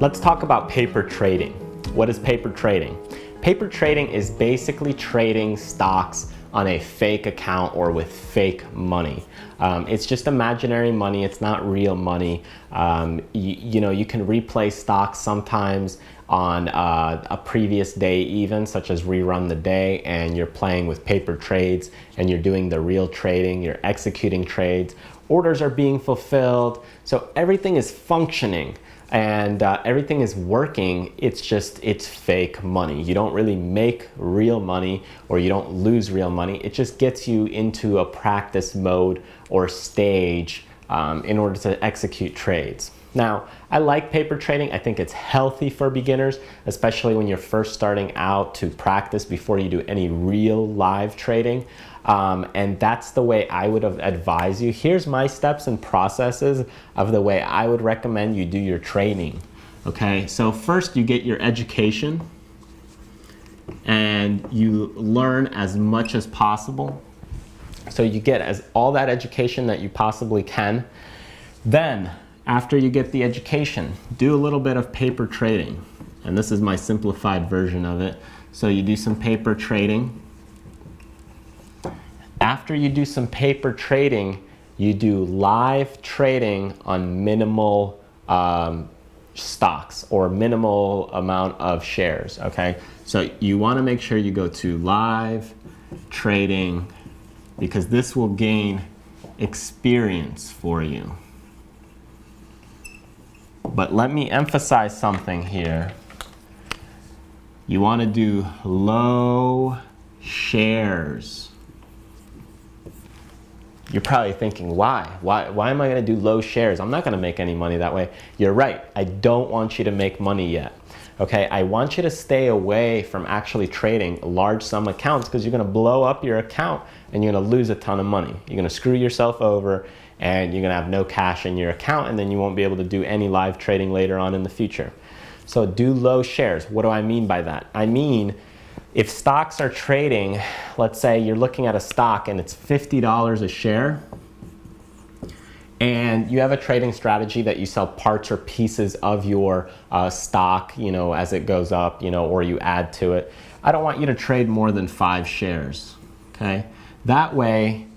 Let's talk about paper trading. What is paper trading? Paper trading is basically trading stocks on a fake account or with fake money. It's just imaginary money, it's not real money. You can replay stocks sometimes on a previous day even, such as rerun the day, and you're playing with paper trades and you're doing the real trading, you're executing trades, orders are being fulfilled, so everything is functioning and everything is working. It's fake money. You don't really make real money or you don't lose real money. It just gets you into a practice mode or stage in order to execute trades. Now, I like paper trading. I think it's healthy for beginners, especially when you're first starting out, to practice before you do any real live trading. And that's the way I would advise you. Here's my steps and processes of the way I would recommend you do your trading. Okay, so first you get your education and you learn as much as possible. So you get all that education that you possibly can. Then, after you get the education, do a little bit of paper trading. And this is my simplified version of it. So you do some paper trading. After you do some paper trading, you do live trading on minimal stocks or minimal amount of shares, okay? So you wanna make sure you go to live trading because this will gain experience for you. But let me emphasize something here. You want to do low shares. You're probably thinking, why? Why am I going to do low shares? I'm not going to make any money that way. You're right. I don't want you to make money yet. Okay, I want you to stay away from actually trading large sum accounts because you're going to blow up your account and you're going to lose a ton of money. You're going to screw yourself over and you're going to have no cash in your account, and then you won't be able to do any live trading later on in the future. So do low shares. What do I mean by that? I mean, if stocks are trading, let's say you're looking at a stock and it's $50 a share, and you have a trading strategy that you sell parts or pieces of your stock, as it goes up, or you add to it. I don't want you to trade more than 5 shares, okay? That way,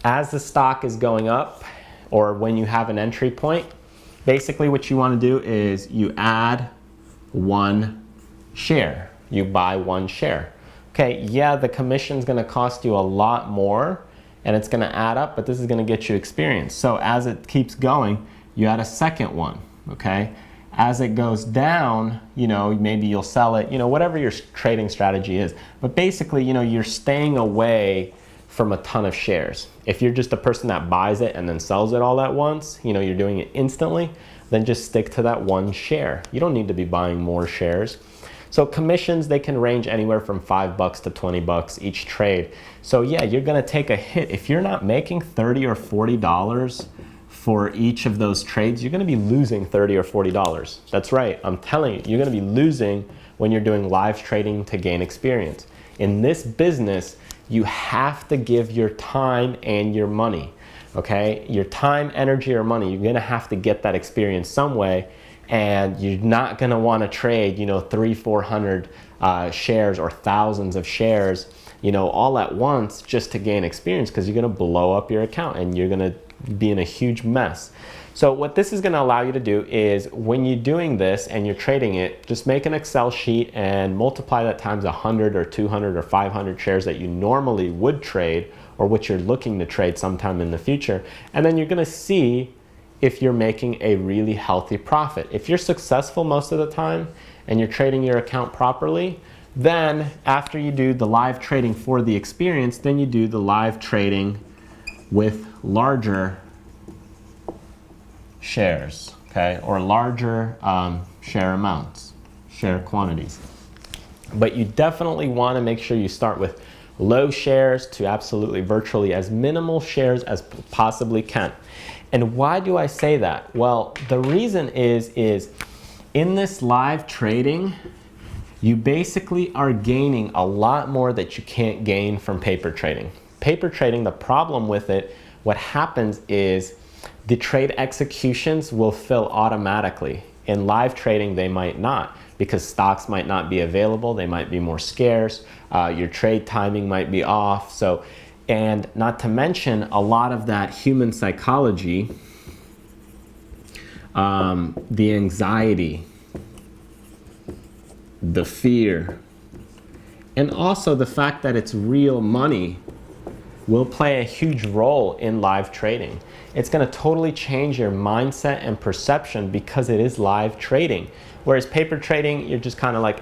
as the stock is going up, or when you have an entry point, basically what you want to do is you add 1 share. You buy 1 share. Okay, yeah, the commission's going to cost you a lot more, and it's going to add up, but this is going to get you experience. So as it keeps going, you add a second one, okay? As it goes down, maybe you'll sell it, whatever your trading strategy is. But basically, you're staying away from a ton of shares. If you're just a person that buys it and then sells it all at once, you're doing it instantly, then just stick to that 1 share. You don't need to be buying more shares. So commissions, they can range anywhere from $5 to $20 each trade. So yeah, you're gonna take a hit. If you're not making $30 or $40 for each of those trades, you're gonna be losing $30 or $40. That's right, I'm telling you, you're gonna be losing when you're doing live trading to gain experience. In this business, you have to give your time and your money, okay? Your time, energy, or money, you're gonna have to get that experience some way, and you're not gonna wanna trade, 300-400 shares or thousands of shares, all at once just to gain experience, because you're gonna blow up your account and you're gonna be in a huge mess. So what this is gonna allow you to do is, when you're doing this and you're trading it, just make an Excel sheet and multiply that times 100 or 200 or 500 shares that you normally would trade, or what you're looking to trade sometime in the future. And then you're gonna see if you're making a really healthy profit. If you're successful most of the time and you're trading your account properly, then after you do the live trading for the experience, then you do the live trading with larger shares, okay, or larger share amounts, share quantities. But you definitely want to make sure you start with low shares to absolutely virtually as minimal shares as possibly can. And why do I say that? Well, the reason is in this live trading, you basically are gaining a lot more that you can't gain from paper trading. Paper trading, the problem with it, what happens is the trade executions will fill automatically. In live trading, they might not, because stocks might not be available, they might be more scarce, your trade timing might be off. So, and not to mention a lot of that human psychology, the anxiety, the fear, and also the fact that it's real money will play a huge role in live trading. It's going to totally change your mindset and perception because it is live trading. Whereas paper trading, you're just kind of like,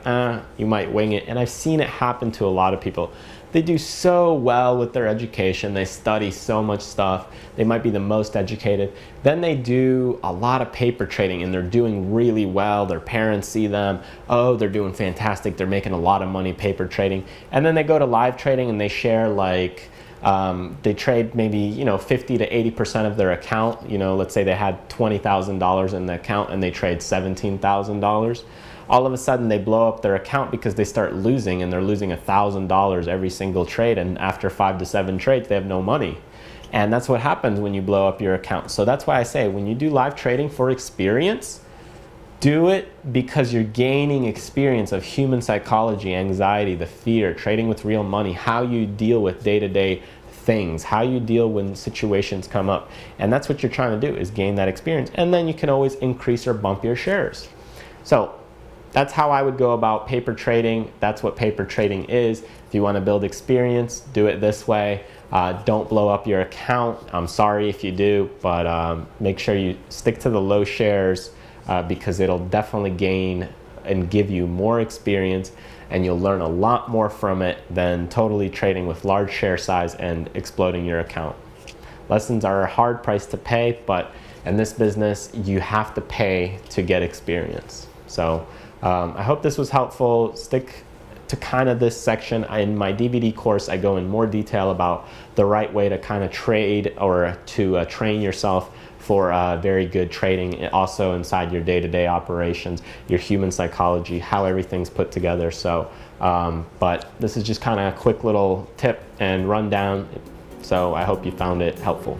you might wing it. And I've seen it happen to a lot of people. They do so well with their education. They study so much stuff. They might be the most educated. Then they do a lot of paper trading and they're doing really well. Their parents see them. Oh, they're doing fantastic. They're making a lot of money paper trading. And then they go to live trading and they share like, they trade maybe 50 to 80% of their account. Let's say they had $20,000 in the account and they trade $17,000. All of a sudden they blow up their account because they start losing, and they're losing $1,000 every single trade, and after 5 to 7 trades they have no money. And that's what happens when you blow up your account. So that's why I say, when you do live trading for experience, do it because you're gaining experience of human psychology, anxiety, the fear, trading with real money, how you deal with day-to-day things, how you deal when situations come up. And that's what you're trying to do, is gain that experience. And then you can always increase or bump your shares. So that's how I would go about paper trading. That's what paper trading is. If you want to build experience, do it this way. Don't blow up your account. I'm sorry if you do, but make sure you stick to the low shares, because it'll definitely gain and give you more experience, and you'll learn a lot more from it than totally trading with large share size and exploding your account. Lessons are a hard price to pay, but in this business, you have to pay to get experience. So I hope this was helpful. Stick to kind of this section. In my DVD course, I go in more detail about the right way to kind of trade, or to train yourself for very good trading, also inside your day-to-day operations, your human psychology, how everything's put together. So, but this is just kind of a quick little tip and rundown. So I hope you found it helpful.